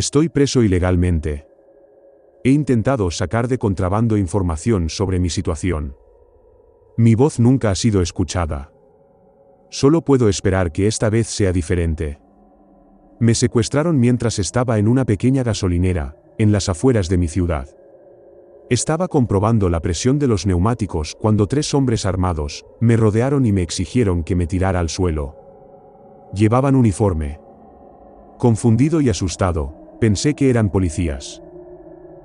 Estoy preso ilegalmente. He intentado sacar de contrabando información sobre mi situación. Mi voz nunca ha sido escuchada. Solo puedo esperar que esta vez sea diferente. Me secuestraron mientras estaba en una pequeña gasolinera, en las afueras de mi ciudad. Estaba comprobando la presión de los neumáticos cuando 3 hombres armados me rodearon y me exigieron que me tirara al suelo. Llevaban uniforme. Confundido y asustado, pensé que eran policías.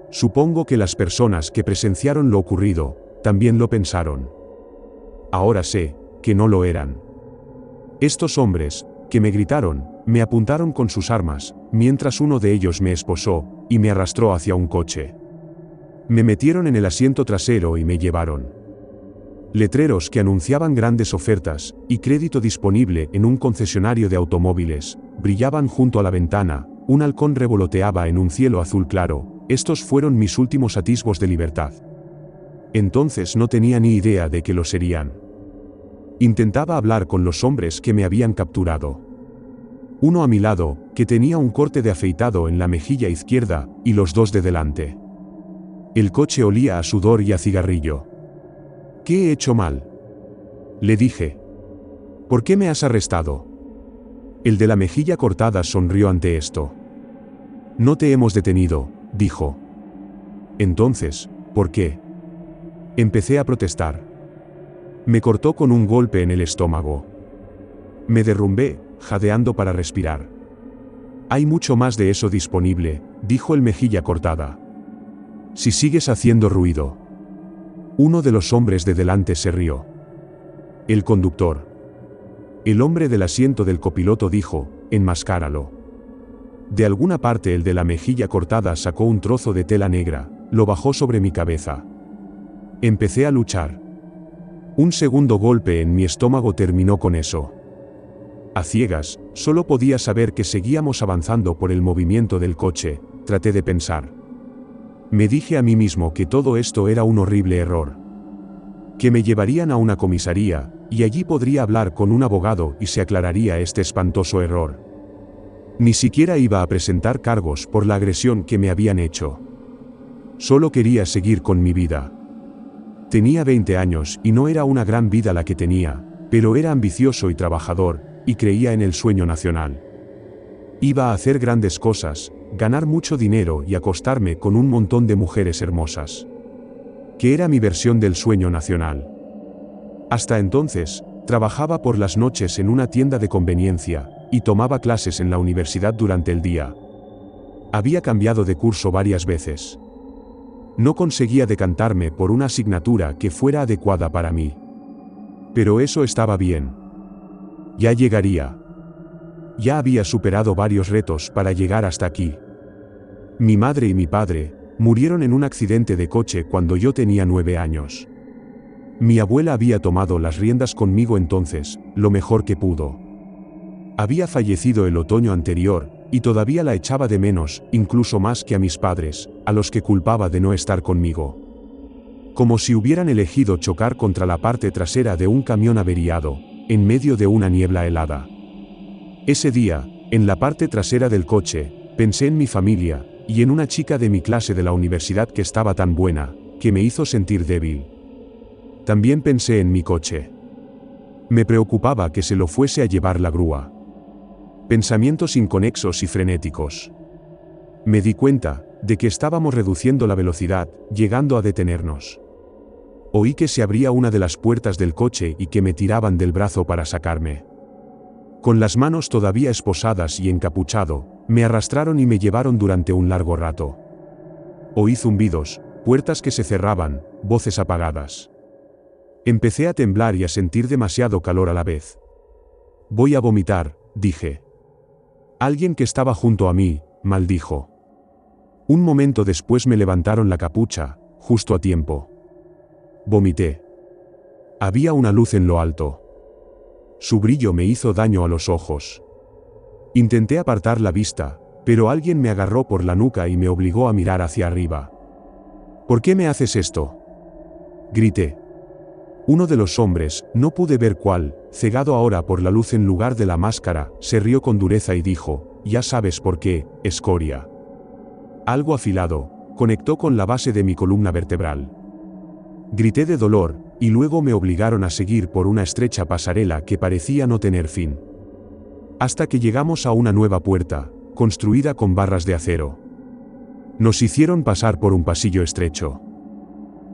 Supongo que las personas que presenciaron lo ocurrido también lo pensaron. Ahora sé que no lo eran. Estos hombres, que me gritaron, me apuntaron con sus armas, mientras uno de ellos me esposó y me arrastró hacia un coche. Me metieron en el asiento trasero y me llevaron. Letreros que anunciaban grandes ofertas y crédito disponible en un concesionario de automóviles brillaban junto a la ventana. Un halcón revoloteaba en un cielo azul claro. Estos fueron mis últimos atisbos de libertad. Entonces no tenía ni idea de que lo serían. Intentaba hablar con los hombres que me habían capturado. Uno a mi lado, que tenía un corte de afeitado en la mejilla izquierda, y los 2 de delante. El coche olía a sudor y a cigarrillo. ¿Qué he hecho mal?, le dije. ¿Por qué me has arrestado? El de la mejilla cortada sonrió ante esto. No te hemos detenido, dijo. Entonces, ¿por qué? Empecé a protestar. Me cortó con un golpe en el estómago. Me derrumbé, jadeando para respirar. Hay mucho más de eso disponible, dijo el mejilla cortada. Si sigues haciendo ruido. Uno de los hombres de delante se rió. El conductor. El hombre del asiento del copiloto dijo, enmascáralo. De alguna parte el de la mejilla cortada sacó un trozo de tela negra, lo bajó sobre mi cabeza. Empecé a luchar. Un segundo golpe en mi estómago terminó con eso. A ciegas, solo podía saber que seguíamos avanzando por el movimiento del coche. Traté de pensar. Me dije a mí mismo que todo esto era un horrible error. Que me llevarían a una comisaría, y allí podría hablar con un abogado y se aclararía este espantoso error. Ni siquiera iba a presentar cargos por la agresión que me habían hecho. Solo quería seguir con mi vida. Tenía 20 años y no era una gran vida la que tenía, pero era ambicioso y trabajador, y creía en el sueño nacional. Iba a hacer grandes cosas, ganar mucho dinero y acostarme con un montón de mujeres hermosas. Que era mi versión del sueño nacional. Hasta entonces, trabajaba por las noches en una tienda de conveniencia, y tomaba clases en la universidad durante el día. Había cambiado de curso varias veces. No conseguía decantarme por una asignatura que fuera adecuada para mí. Pero eso estaba bien. Ya llegaría. Ya había superado varios retos para llegar hasta aquí. Mi madre y mi padre murieron en un accidente de coche cuando yo tenía 9 años. Mi abuela había tomado las riendas conmigo entonces, lo mejor que pudo. Había fallecido el otoño anterior, y todavía la echaba de menos, incluso más que a mis padres, a los que culpaba de no estar conmigo. Como si hubieran elegido chocar contra la parte trasera de un camión averiado, en medio de una niebla helada. Ese día, en la parte trasera del coche, pensé en mi familia, y en una chica de mi clase de la universidad que estaba tan buena, que me hizo sentir débil. También pensé en mi coche. Me preocupaba que se lo fuese a llevar la grúa. Pensamientos inconexos y frenéticos. Me di cuenta de que estábamos reduciendo la velocidad, llegando a detenernos. Oí que se abría una de las puertas del coche y que me tiraban del brazo para sacarme. Con las manos todavía esposadas y encapuchado, me arrastraron y me llevaron durante un largo rato. Oí zumbidos, puertas que se cerraban, voces apagadas. Empecé a temblar y a sentir demasiado calor a la vez. Voy a vomitar, dije. Alguien que estaba junto a mí, maldijo. Un momento después me levantaron la capucha, justo a tiempo. Vomité. Había una luz en lo alto. Su brillo me hizo daño a los ojos. Intenté apartar la vista, pero alguien me agarró por la nuca y me obligó a mirar hacia arriba. ¿Por qué me haces esto?, grité. Uno de los hombres, no pude ver cuál, cegado ahora por la luz en lugar de la máscara, se rió con dureza y dijo, «Ya sabes por qué, escoria». Algo afilado conectó con la base de mi columna vertebral. Grité de dolor, y luego me obligaron a seguir por una estrecha pasarela que parecía no tener fin. Hasta que llegamos a una nueva puerta, construida con barras de acero. Nos hicieron pasar por un pasillo estrecho.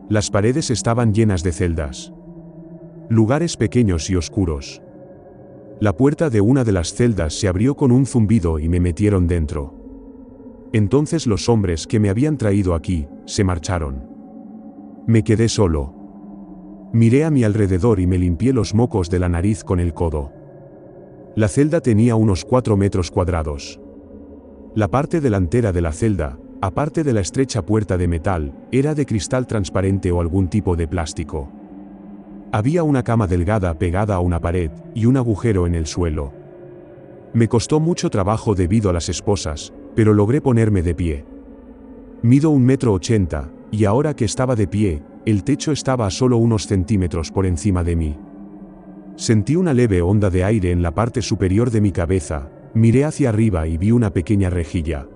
Las paredes estaban llenas de celdas. Lugares pequeños y oscuros. La puerta de una de las celdas se abrió con un zumbido y me metieron dentro. Entonces los hombres que me habían traído aquí, se marcharon. Me quedé solo. Miré a mi alrededor y me limpié los mocos de la nariz con el codo. La celda tenía unos 4 metros cuadrados. La parte delantera de la celda, aparte de la estrecha puerta de metal, era de cristal transparente o algún tipo de plástico. Había una cama delgada pegada a una pared, y un agujero en el suelo. Me costó mucho trabajo debido a las esposas, pero logré ponerme de pie. Mido 1,80 m, y ahora que estaba de pie, el techo estaba a solo unos centímetros por encima de mí. Sentí una leve onda de aire en la parte superior de mi cabeza, miré hacia arriba y vi una pequeña rejilla.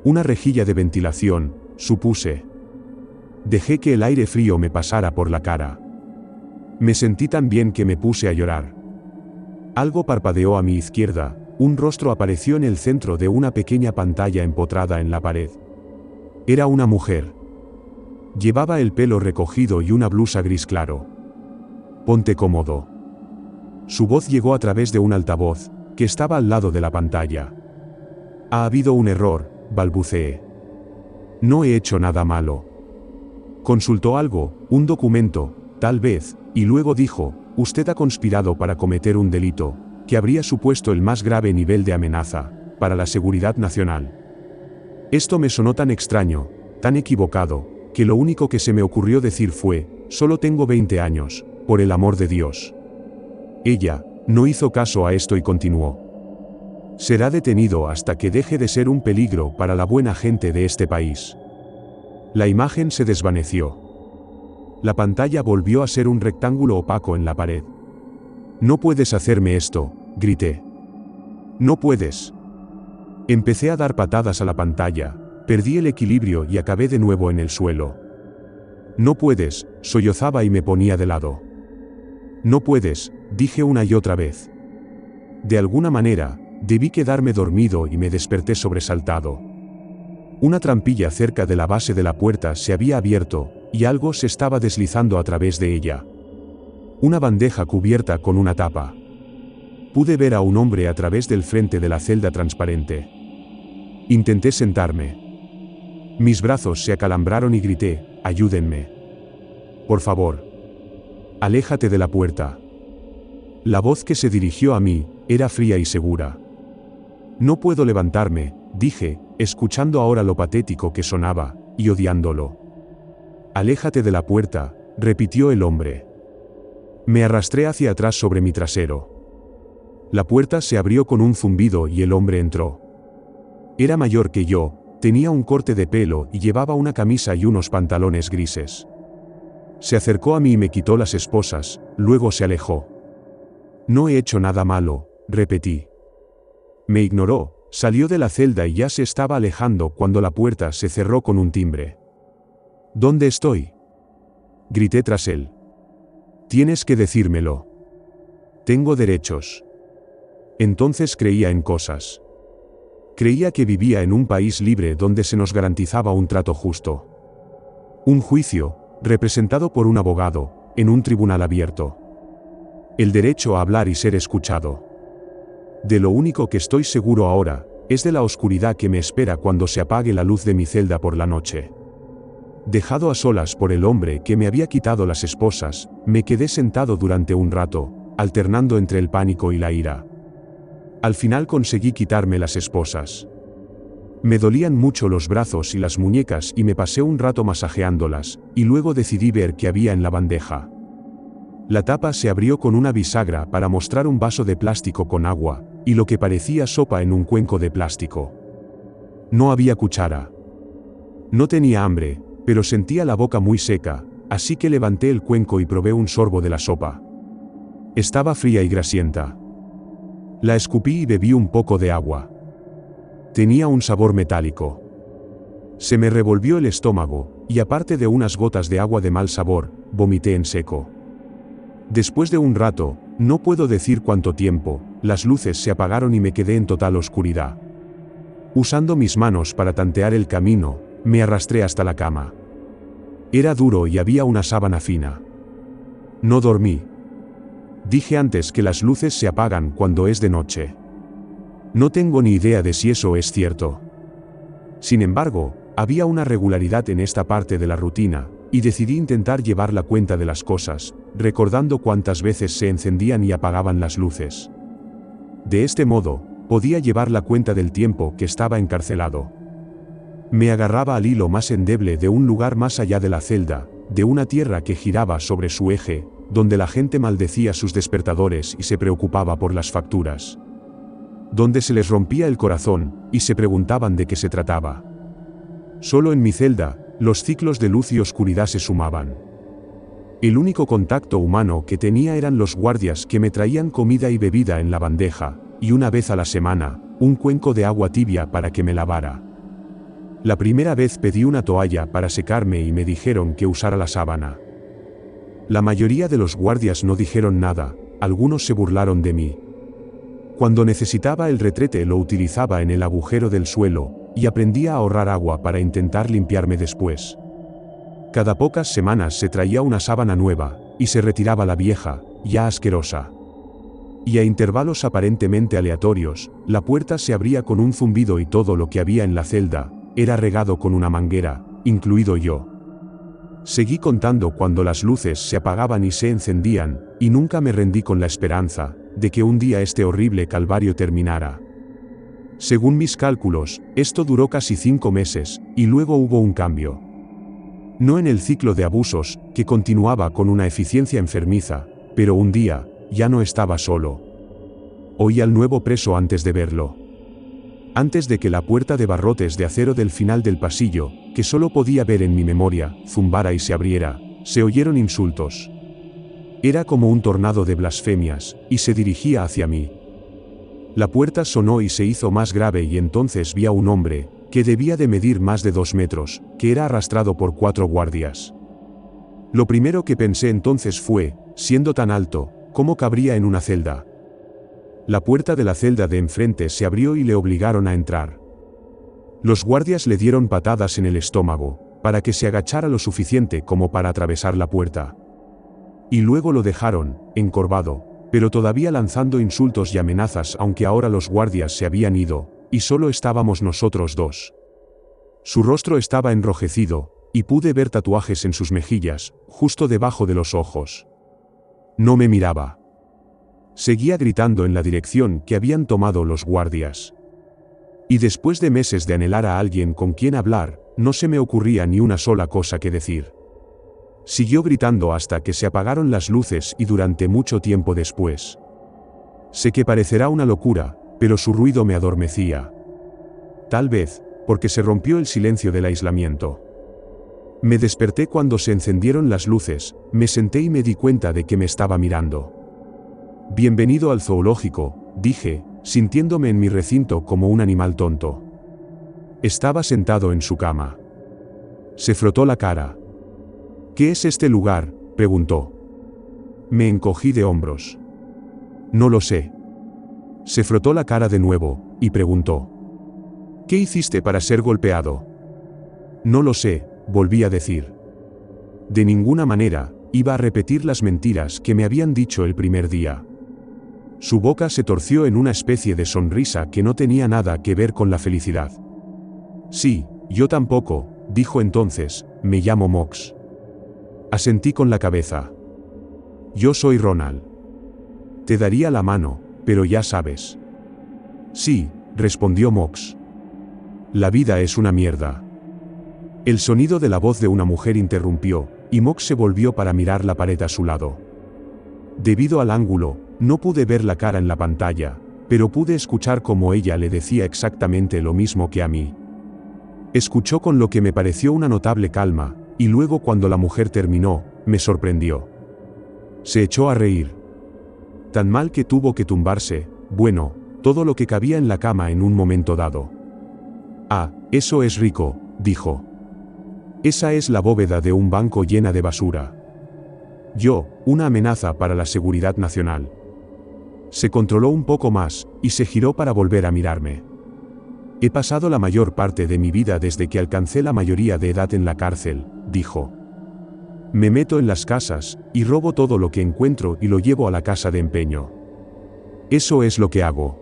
Una rejilla de ventilación, supuse. Dejé que el aire frío me pasara por la cara. Me sentí tan bien que me puse a llorar. Algo parpadeó a mi izquierda, un rostro apareció en el centro de una pequeña pantalla empotrada en la pared. Era una mujer. Llevaba el pelo recogido y una blusa gris claro. Ponte cómodo. Su voz llegó a través de un altavoz, que estaba al lado de la pantalla. Ha habido un error, balbuceé. No he hecho nada malo. Consultó algo, un documento, tal vez, y luego dijo, usted ha conspirado para cometer un delito, que habría supuesto el más grave nivel de amenaza, para la seguridad nacional. Esto me sonó tan extraño, tan equivocado, que lo único que se me ocurrió decir fue, solo tengo 20 años, por el amor de Dios. Ella, no hizo caso a esto y continuó. Será detenido hasta que deje de ser un peligro para la buena gente de este país. La imagen se desvaneció. La pantalla volvió a ser un rectángulo opaco en la pared. No puedes hacerme esto, grité. No puedes. Empecé a dar patadas a la pantalla, perdí el equilibrio y acabé de nuevo en el suelo. No puedes, sollozaba y me ponía de lado. No puedes, dije una y otra vez. De alguna manera, debí quedarme dormido y me desperté sobresaltado. Una trampilla cerca de la base de la puerta se había abierto, y algo se estaba deslizando a través de ella. Una bandeja cubierta con una tapa. Pude ver a un hombre a través del frente de la celda transparente. Intenté sentarme. Mis brazos se acalambraron y grité, ayúdenme. Por favor. Aléjate de la puerta. La voz que se dirigió a mí, era fría y segura. No puedo levantarme, dije, escuchando ahora lo patético que sonaba, y odiándolo. Aléjate de la puerta, repitió el hombre. Me arrastré hacia atrás sobre mi trasero. La puerta se abrió con un zumbido y el hombre entró. Era mayor que yo, tenía un corte de pelo y llevaba una camisa y unos pantalones grises. Se acercó a mí y me quitó las esposas, luego se alejó. No he hecho nada malo, repetí. Me ignoró, salió de la celda y ya se estaba alejando cuando la puerta se cerró con un timbre. ¿Dónde estoy? Grité tras él. Tienes que decírmelo. Tengo derechos. Entonces creía en cosas. Creía que vivía en un país libre donde se nos garantizaba un trato justo. Un juicio, representado por un abogado, en un tribunal abierto. El derecho a hablar y ser escuchado. De lo único que estoy seguro ahora, es de la oscuridad que me espera cuando se apague la luz de mi celda por la noche. Dejado a solas por el hombre que me había quitado las esposas, me quedé sentado durante un rato, alternando entre el pánico y la ira. Al final conseguí quitarme las esposas. Me dolían mucho los brazos y las muñecas y me pasé un rato masajeándolas, y luego decidí ver qué había en la bandeja. La tapa se abrió con una bisagra para mostrar un vaso de plástico con agua, y lo que parecía sopa en un cuenco de plástico. No había cuchara. No tenía hambre, pero sentía la boca muy seca, así que levanté el cuenco y probé un sorbo de la sopa. Estaba fría y grasienta. La escupí y bebí un poco de agua. Tenía un sabor metálico. Se me revolvió el estómago, y aparte de unas gotas de agua de mal sabor, vomité en seco. Después de un rato, no puedo decir cuánto tiempo, las luces se apagaron y me quedé en total oscuridad. Usando mis manos para tantear el camino, me arrastré hasta la cama. Era duro y había una sábana fina. No dormí. Dije antes que las luces se apagan cuando es de noche. No tengo ni idea de si eso es cierto. Sin embargo, había una regularidad en esta parte de la rutina, y decidí intentar llevar la cuenta de las cosas, recordando cuántas veces se encendían y apagaban las luces. De este modo, podía llevar la cuenta del tiempo que estaba encarcelado. Me agarraba al hilo más endeble de un lugar más allá de la celda, de una tierra que giraba sobre su eje, donde la gente maldecía sus despertadores y se preocupaba por las facturas. Donde se les rompía el corazón, y se preguntaban de qué se trataba. Solo en mi celda, los ciclos de luz y oscuridad se sumaban. El único contacto humano que tenía eran los guardias que me traían comida y bebida en la bandeja, y una vez a la semana, un cuenco de agua tibia para que me lavara. La primera vez pedí una toalla para secarme y me dijeron que usara la sábana. La mayoría de los guardias no dijeron nada, algunos se burlaron de mí. Cuando necesitaba el retrete lo utilizaba en el agujero del suelo, y aprendí a ahorrar agua para intentar limpiarme después. Cada pocas semanas se traía una sábana nueva, y se retiraba la vieja, ya asquerosa. Y a intervalos aparentemente aleatorios, la puerta se abría con un zumbido y todo lo que había en la celda, era regado con una manguera, incluido yo. Seguí contando cuando las luces se apagaban y se encendían, y nunca me rendí con la esperanza de que un día este horrible calvario terminara. Según mis cálculos, esto duró casi 5 meses, y luego hubo un cambio. No en el ciclo de abusos, que continuaba con una eficiencia enfermiza, pero un día, ya no estaba solo. Oí al nuevo preso antes de verlo. Antes de que la puerta de barrotes de acero del final del pasillo, que solo podía ver en mi memoria, zumbara y se abriera, se oyeron insultos. Era como un tornado de blasfemias, y se dirigía hacia mí. La puerta sonó y se hizo más grave y entonces vi a un hombre, que debía de medir más de 2 metros, que era arrastrado por 4 guardias. Lo primero que pensé entonces fue, siendo tan alto, ¿cómo cabría en una celda? La puerta de la celda de enfrente se abrió y le obligaron a entrar. Los guardias le dieron patadas en el estómago, para que se agachara lo suficiente como para atravesar la puerta. Y luego lo dejaron, encorvado, pero todavía lanzando insultos y amenazas, aunque ahora los guardias se habían ido, y solo estábamos nosotros dos. Su rostro estaba enrojecido, y pude ver tatuajes en sus mejillas, justo debajo de los ojos. No me miraba. Seguía gritando en la dirección que habían tomado los guardias. Y después de meses de anhelar a alguien con quien hablar, no se me ocurría ni una sola cosa que decir. Siguió gritando hasta que se apagaron las luces y durante mucho tiempo después. Sé que parecerá una locura, pero su ruido me adormecía. Tal vez, porque se rompió el silencio del aislamiento. Me desperté cuando se encendieron las luces, me senté y me di cuenta de que me estaba mirando. Bienvenido al zoológico, dije, sintiéndome en mi recinto como un animal tonto. Estaba sentado en su cama. Se frotó la cara. ¿Qué es este lugar?, preguntó. Me encogí de hombros. No lo sé. Se frotó la cara de nuevo, y preguntó. ¿Qué hiciste para ser golpeado? No lo sé, volví a decir. De ninguna manera, iba a repetir las mentiras que me habían dicho el primer día. Su boca se torció en una especie de sonrisa que no tenía nada que ver con la felicidad. Sí, yo tampoco, dijo entonces, me llamo Mox. Asentí con la cabeza. Yo soy Ronald. Te daría la mano, pero ya sabes. Sí, respondió Mox. La vida es una mierda. El sonido de la voz de una mujer interrumpió, y Mox se volvió para mirar la pared a su lado. Debido al ángulo, no pude ver la cara en la pantalla, pero pude escuchar cómo ella le decía exactamente lo mismo que a mí. Escuchó con lo que me pareció una notable calma, y luego cuando la mujer terminó, me sorprendió. Se echó a reír. Tan mal que tuvo que tumbarse, bueno, todo lo que cabía en la cama en un momento dado. Ah, eso es rico, dijo. Esa es la bóveda de un banco llena de basura. Yo, una amenaza para la seguridad nacional. Se controló un poco más, y se giró para volver a mirarme. He pasado la mayor parte de mi vida desde que alcancé la mayoría de edad en la cárcel, dijo. Me meto en las casas, y robo todo lo que encuentro y lo llevo a la casa de empeño. Eso es lo que hago.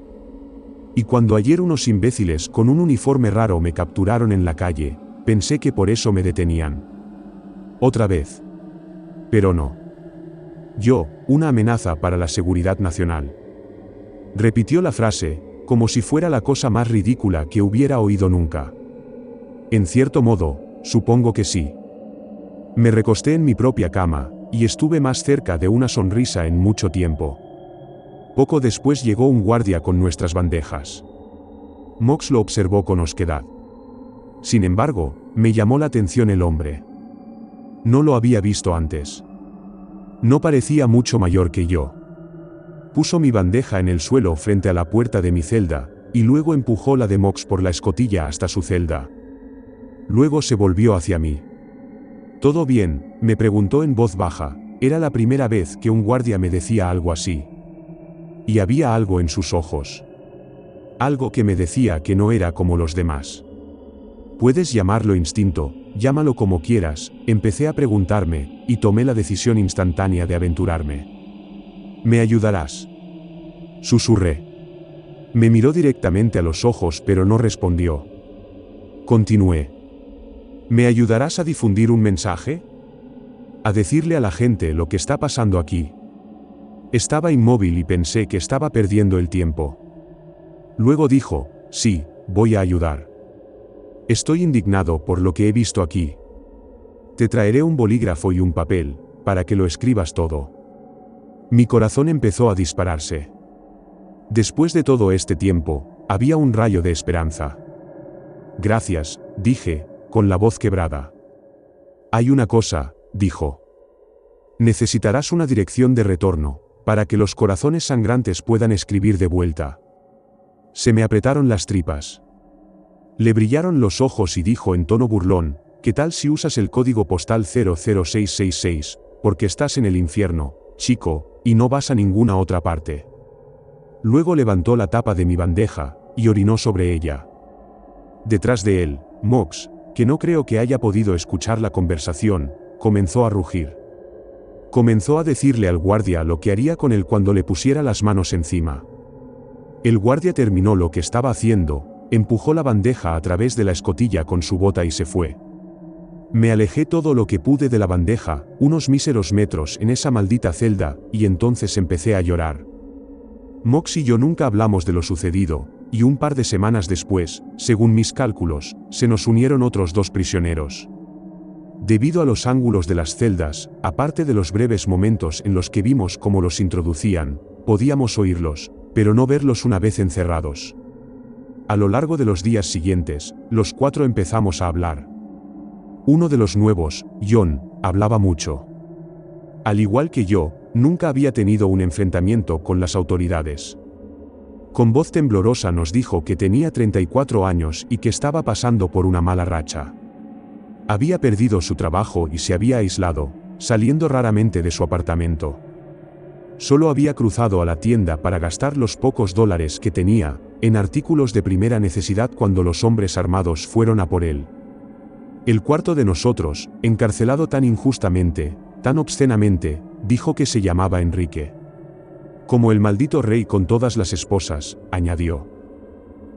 Y cuando ayer unos imbéciles con un uniforme raro me capturaron en la calle, pensé que por eso me detenían. Otra vez. Pero no. Yo, una amenaza para la seguridad nacional. Repitió la frase, como si fuera la cosa más ridícula que hubiera oído nunca. En cierto modo, supongo que sí. Me recosté en mi propia cama, y estuve más cerca de una sonrisa en mucho tiempo. Poco después llegó un guardia con nuestras bandejas. Mox lo observó con osquedad. Sin embargo, me llamó la atención el hombre. No lo había visto antes. No parecía mucho mayor que yo. Puso mi bandeja en el suelo frente a la puerta de mi celda, y luego empujó la de Mox por la escotilla hasta su celda. Luego se volvió hacia mí. ¿Todo bien?, me preguntó en voz baja. Era la primera vez que un guardia me decía algo así. Y había algo en sus ojos. Algo que me decía que no era como los demás. Puedes llamarlo instinto, llámalo como quieras, empecé a preguntarme, y tomé la decisión instantánea de aventurarme. ¿Me ayudarás?, susurré. Me miró directamente a los ojos pero no respondió. Continué. ¿Me ayudarás a difundir un mensaje? A decirle a la gente lo que está pasando aquí. Estaba inmóvil y pensé que estaba perdiendo el tiempo. Luego dijo, sí, voy a ayudar. Estoy indignado por lo que he visto aquí. Te traeré un bolígrafo y un papel, para que lo escribas todo. Mi corazón empezó a dispararse. Después de todo este tiempo, había un rayo de esperanza. Gracias, dije, con la voz quebrada. Hay una cosa, dijo. Necesitarás una dirección de retorno, para que los corazones sangrantes puedan escribir de vuelta. Se me apretaron las tripas. Le brillaron los ojos y dijo en tono burlón, ¿qué tal si usas el código postal 00666, porque estás en el infierno, chico, y no vas a ninguna otra parte? Luego levantó la tapa de mi bandeja, y orinó sobre ella. Detrás de él, Mox, que no creo que haya podido escuchar la conversación, comenzó a rugir. Comenzó a decirle al guardia lo que haría con él cuando le pusiera las manos encima. El guardia terminó lo que estaba haciendo, empujó la bandeja a través de la escotilla con su bota y se fue. Me alejé todo lo que pude de la bandeja, unos míseros metros en esa maldita celda, y entonces empecé a llorar. Mox y yo nunca hablamos de lo sucedido, y un par de semanas después, según mis cálculos, se nos unieron otros 2 prisioneros. Debido a los ángulos de las celdas, aparte de los breves momentos en los que vimos cómo los introducían, podíamos oírlos, pero no verlos una vez encerrados. A lo largo de los días siguientes, los 4 empezamos a hablar. Uno de los nuevos, John, hablaba mucho. Al igual que yo, nunca había tenido un enfrentamiento con las autoridades. Con voz temblorosa nos dijo que tenía 34 años y que estaba pasando por una mala racha. Había perdido su trabajo y se había aislado, saliendo raramente de su apartamento. Solo había cruzado a la tienda para gastar los pocos dólares que tenía, en artículos de primera necesidad cuando los hombres armados fueron a por él. El cuarto de nosotros, encarcelado tan injustamente, tan obscenamente, dijo que se llamaba Enrique. Como el maldito rey con todas las esposas, añadió.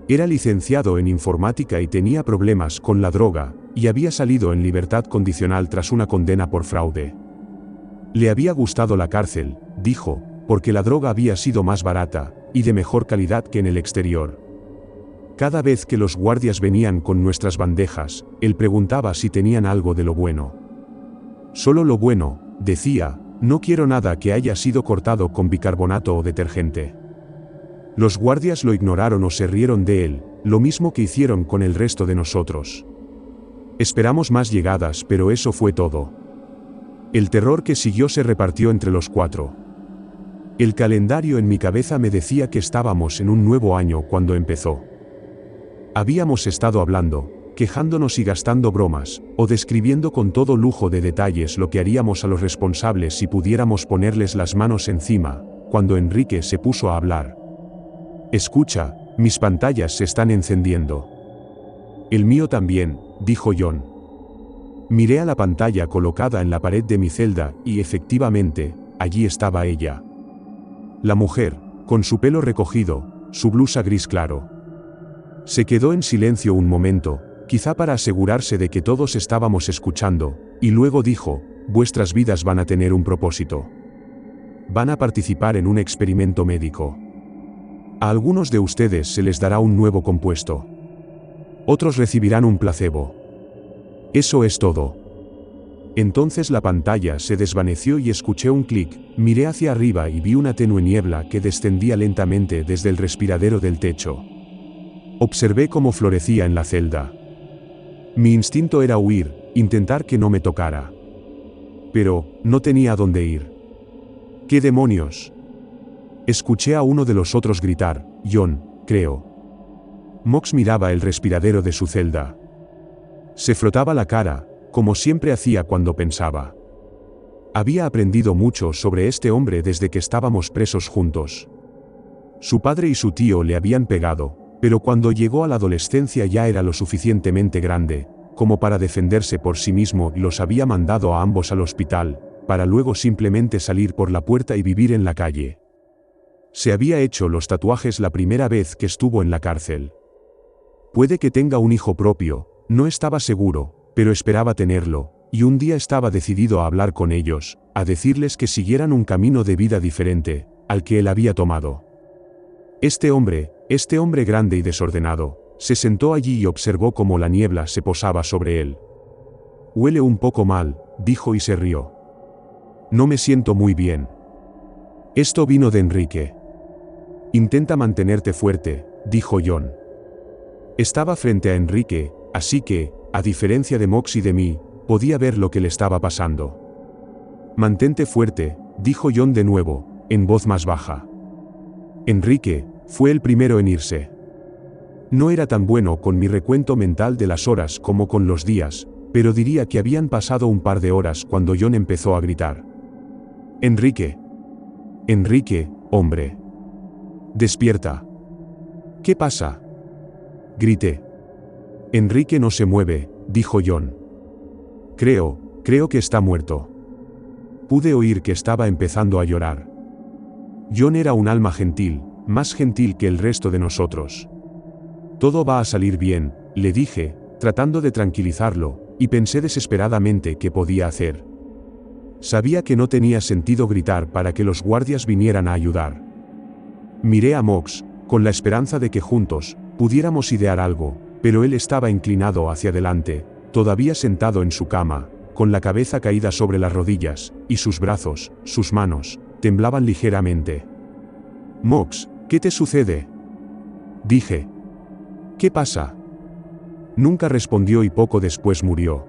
Era licenciado en informática y tenía problemas con la droga, y había salido en libertad condicional tras una condena por fraude. Le había gustado la cárcel, dijo, porque la droga había sido más barata, y de mejor calidad que en el exterior. Cada vez que los guardias venían con nuestras bandejas, él preguntaba si tenían algo de lo bueno. Solo lo bueno, decía, no quiero nada que haya sido cortado con bicarbonato o detergente. Los guardias lo ignoraron o se rieron de él, lo mismo que hicieron con el resto de nosotros. Esperamos más llegadas, pero eso fue todo. El terror que siguió se repartió entre los 4. El calendario en mi cabeza me decía que estábamos en un nuevo año cuando empezó. Habíamos estado hablando, quejándonos y gastando bromas, o describiendo con todo lujo de detalles lo que haríamos a los responsables si pudiéramos ponerles las manos encima, cuando Enrique se puso a hablar. «Escucha, mis pantallas se están encendiendo». «El mío también», dijo John. Miré a la pantalla colocada en la pared de mi celda y efectivamente, allí estaba ella. La mujer, con su pelo recogido, su blusa gris claro. Se quedó en silencio un momento, quizá para asegurarse de que todos estábamos escuchando, y luego dijo: «Vuestras vidas van a tener un propósito. Van a participar en un experimento médico. A algunos de ustedes se les dará un nuevo compuesto. Otros recibirán un placebo. Eso es todo». Entonces la pantalla se desvaneció y escuché un clic, miré hacia arriba y vi una tenue niebla que descendía lentamente desde el respiradero del techo. Observé cómo florecía en la celda. Mi instinto era huir, intentar que no me tocara. Pero, no tenía a dónde ir. ¿Qué demonios? Escuché a uno de los otros gritar: «John, creo». Mox miraba el respiradero de su celda. Se frotaba la cara, como siempre hacía cuando pensaba. Había aprendido mucho sobre este hombre desde que estábamos presos juntos. Su padre y su tío le habían pegado, pero cuando llegó a la adolescencia ya era lo suficientemente grande, como para defenderse por sí mismo, y los había mandado a ambos al hospital, para luego simplemente salir por la puerta y vivir en la calle. Se había hecho los tatuajes la primera vez que estuvo en la cárcel. Puede que tenga un hijo propio, no estaba seguro, pero esperaba tenerlo, y un día estaba decidido a hablar con ellos, a decirles que siguieran un camino de vida diferente, al que él había tomado. Este hombre grande y desordenado, se sentó allí y observó cómo la niebla se posaba sobre él. «Huele un poco mal», dijo y se rió. «No me siento muy bien». Esto vino de Enrique. «Intenta mantenerte fuerte», dijo John. Estaba frente a Enrique, así que, a diferencia de Mox y de mí, podía ver lo que le estaba pasando. «Mantente fuerte», dijo John de nuevo, en voz más baja. Enrique fue el primero en irse. No era tan bueno con mi recuento mental de las horas como con los días, pero diría que habían pasado un par de horas cuando John empezó a gritar. «Enrique. Enrique, hombre. Despierta». «¿Qué pasa?», grité. «Enrique no se mueve», dijo John. Creo que está muerto». Pude oír que estaba empezando a llorar. John era un alma gentil, más gentil que el resto de nosotros. «Todo va a salir bien», le dije, tratando de tranquilizarlo, y pensé desesperadamente qué podía hacer. Sabía que no tenía sentido gritar para que los guardias vinieran a ayudar. Miré a Mox, con la esperanza de que juntos pudiéramos idear algo, pero él estaba inclinado hacia adelante, todavía sentado en su cama, con la cabeza caída sobre las rodillas, y sus brazos, sus manos, temblaban ligeramente. «Mox, ¿qué te sucede?», dije. «¿Qué pasa?». Nunca respondió y poco después murió.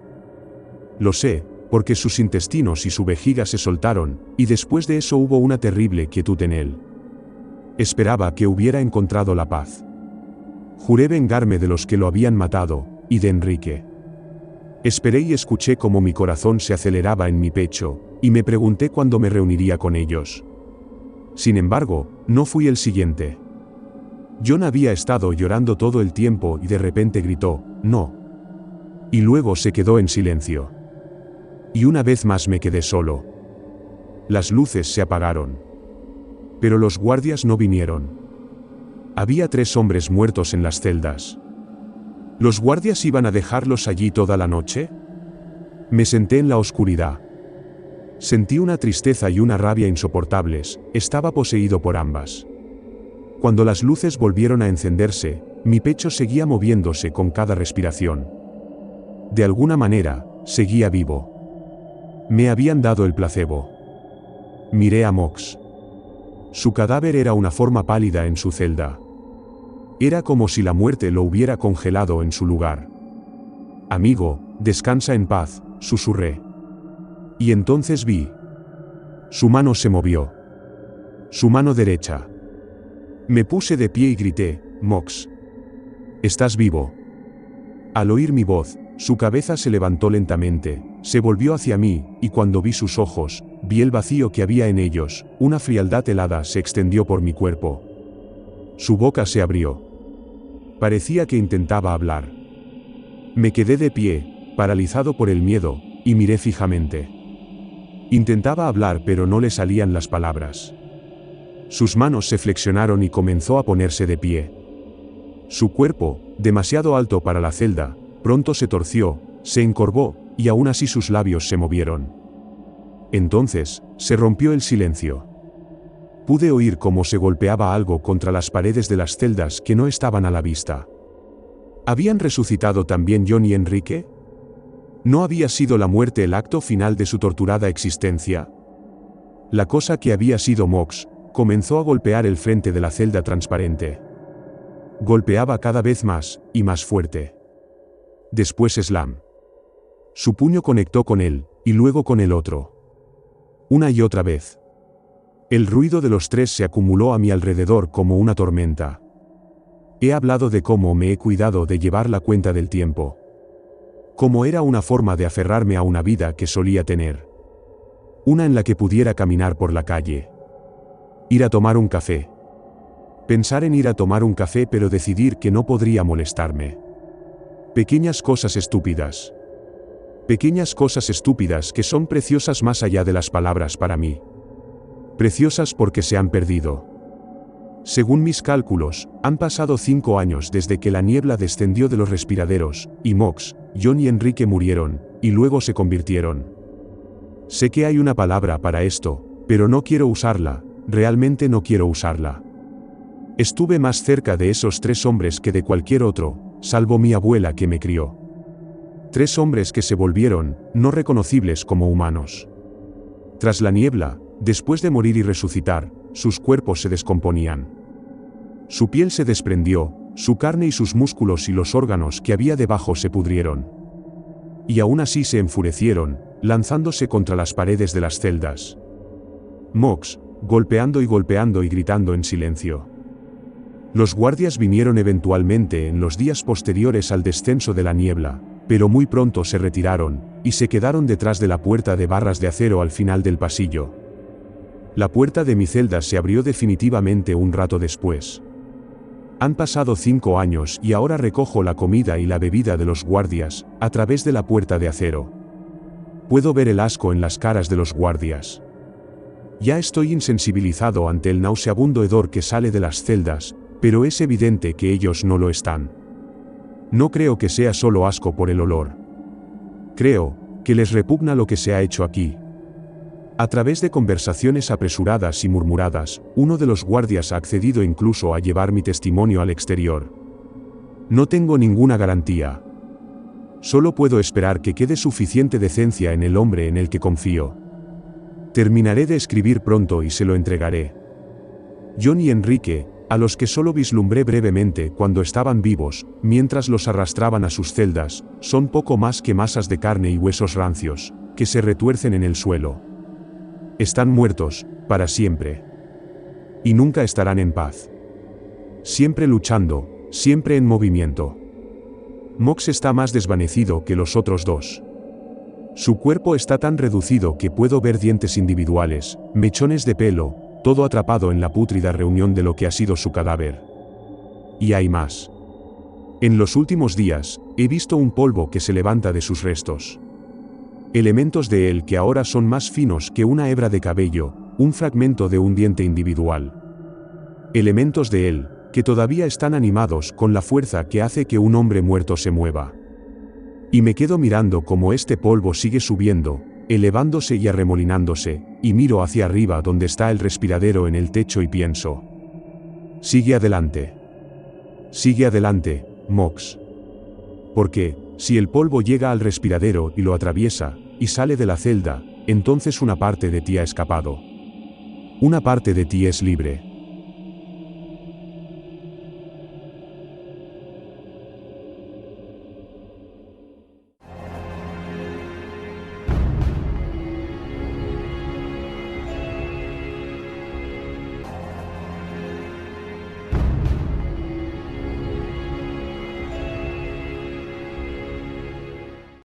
Lo sé, porque sus intestinos y su vejiga se soltaron, y después de eso hubo una terrible quietud en él. Esperaba que hubiera encontrado la paz. Juré vengarme de los que lo habían matado, y de Enrique. Esperé y escuché cómo mi corazón se aceleraba en mi pecho, y me pregunté cuándo me reuniría con ellos. Sin embargo, no fui el siguiente. John había estado llorando todo el tiempo y de repente gritó: «No». Y luego se quedó en silencio. Y una vez más me quedé solo. Las luces se apagaron. Pero los guardias no vinieron. Había 3 hombres muertos en las celdas. ¿Los guardias iban a dejarlos allí toda la noche? Me senté en la oscuridad. Sentí una tristeza y una rabia insoportables, estaba poseído por ambas. Cuando las luces volvieron a encenderse, mi pecho seguía moviéndose con cada respiración. De alguna manera, seguía vivo. Me habían dado el placebo. Miré a Mox. Su cadáver era una forma pálida en su celda. Era como si la muerte lo hubiera congelado en su lugar. «Amigo, descansa en paz», susurré. Y entonces vi. Su mano se movió. Su mano derecha. Me puse de pie y grité: «Mox. Estás vivo». Al oír mi voz, su cabeza se levantó lentamente, se volvió hacia mí, y cuando vi sus ojos, vi el vacío que había en ellos, una frialdad helada se extendió por mi cuerpo. Su boca se abrió. Parecía que intentaba hablar. Me quedé de pie, paralizado por el miedo, y miré fijamente. Intentaba hablar pero no le salían las palabras. Sus manos se flexionaron y comenzó a ponerse de pie. Su cuerpo, demasiado alto para la celda, pronto se torció, se encorvó, y aún así sus labios se movieron. Entonces, se rompió el silencio. Pude oír cómo se golpeaba algo contra las paredes de las celdas que no estaban a la vista. ¿Habían resucitado también John y Enrique? ¿No había sido la muerte el acto final de su torturada existencia? La cosa que había sido Mox, comenzó a golpear el frente de la celda transparente. Golpeaba cada vez más, y más fuerte. Después Slam. Su puño conectó con él, y luego con el otro. Una y otra vez. El ruido de los tres se acumuló a mi alrededor como una tormenta. He hablado de cómo me he cuidado de llevar la cuenta del tiempo. Cómo era una forma de aferrarme a una vida que solía tener. Una en la que pudiera caminar por la calle. Ir a tomar un café. Pensar en ir a tomar un café pero decidir que no podría molestarme. Pequeñas cosas estúpidas. Pequeñas cosas estúpidas que son preciosas más allá de las palabras para mí. Preciosas porque se han perdido. Según mis cálculos, han pasado 5 años desde que la niebla descendió de los respiraderos, y Mox, John y Enrique murieron, y luego se convirtieron. Sé que hay una palabra para esto, pero no quiero usarla, realmente no quiero usarla. Estuve más cerca de esos 3 hombres que de cualquier otro, salvo mi abuela que me crió. 3 hombres que se volvieron, no reconocibles como humanos. Tras la niebla, después de morir y resucitar, sus cuerpos se descomponían. Su piel se desprendió, su carne y sus músculos y los órganos que había debajo se pudrieron. Y aún así se enfurecieron, lanzándose contra las paredes de las celdas. Mox, golpeando y gritando en silencio. Los guardias vinieron eventualmente en los días posteriores al descenso de la niebla, pero muy pronto se retiraron, y se quedaron detrás de la puerta de barras de acero al final del pasillo. La puerta de mi celda se abrió definitivamente un rato después. Han pasado 5 años y ahora recojo la comida y la bebida de los guardias, a través de la puerta de acero. Puedo ver el asco en las caras de los guardias. Ya estoy insensibilizado ante el nauseabundo hedor que sale de las celdas, pero es evidente que ellos no lo están. No creo que sea solo asco por el olor. Creo que les repugna lo que se ha hecho aquí. A través de conversaciones apresuradas y murmuradas, uno de los guardias ha accedido incluso a llevar mi testimonio al exterior. No tengo ninguna garantía. Solo puedo esperar que quede suficiente decencia en el hombre en el que confío. Terminaré de escribir pronto y se lo entregaré. John y Enrique, a los que solo vislumbré brevemente cuando estaban vivos, mientras los arrastraban a sus celdas, son poco más que masas de carne y huesos rancios, que se retuercen en el suelo. Están muertos, para siempre. Y nunca estarán en paz. Siempre luchando, siempre en movimiento. Mox está más desvanecido que los otros 2. Su cuerpo está tan reducido que puedo ver dientes individuales, mechones de pelo, todo atrapado en la pútrida reunión de lo que ha sido su cadáver. Y hay más. En los últimos días, he visto un polvo que se levanta de sus restos. Elementos de él que ahora son más finos que una hebra de cabello, un fragmento de un diente individual. Elementos de él, que todavía están animados con la fuerza que hace que un hombre muerto se mueva. Y me quedo mirando cómo este polvo sigue subiendo, elevándose y arremolinándose, y miro hacia arriba donde está el respiradero en el techo y pienso. Sigue adelante. Sigue adelante, Mox. Porque, si el polvo llega al respiradero y lo atraviesa, y sale de la celda, entonces una parte de ti ha escapado. Una parte de ti es libre.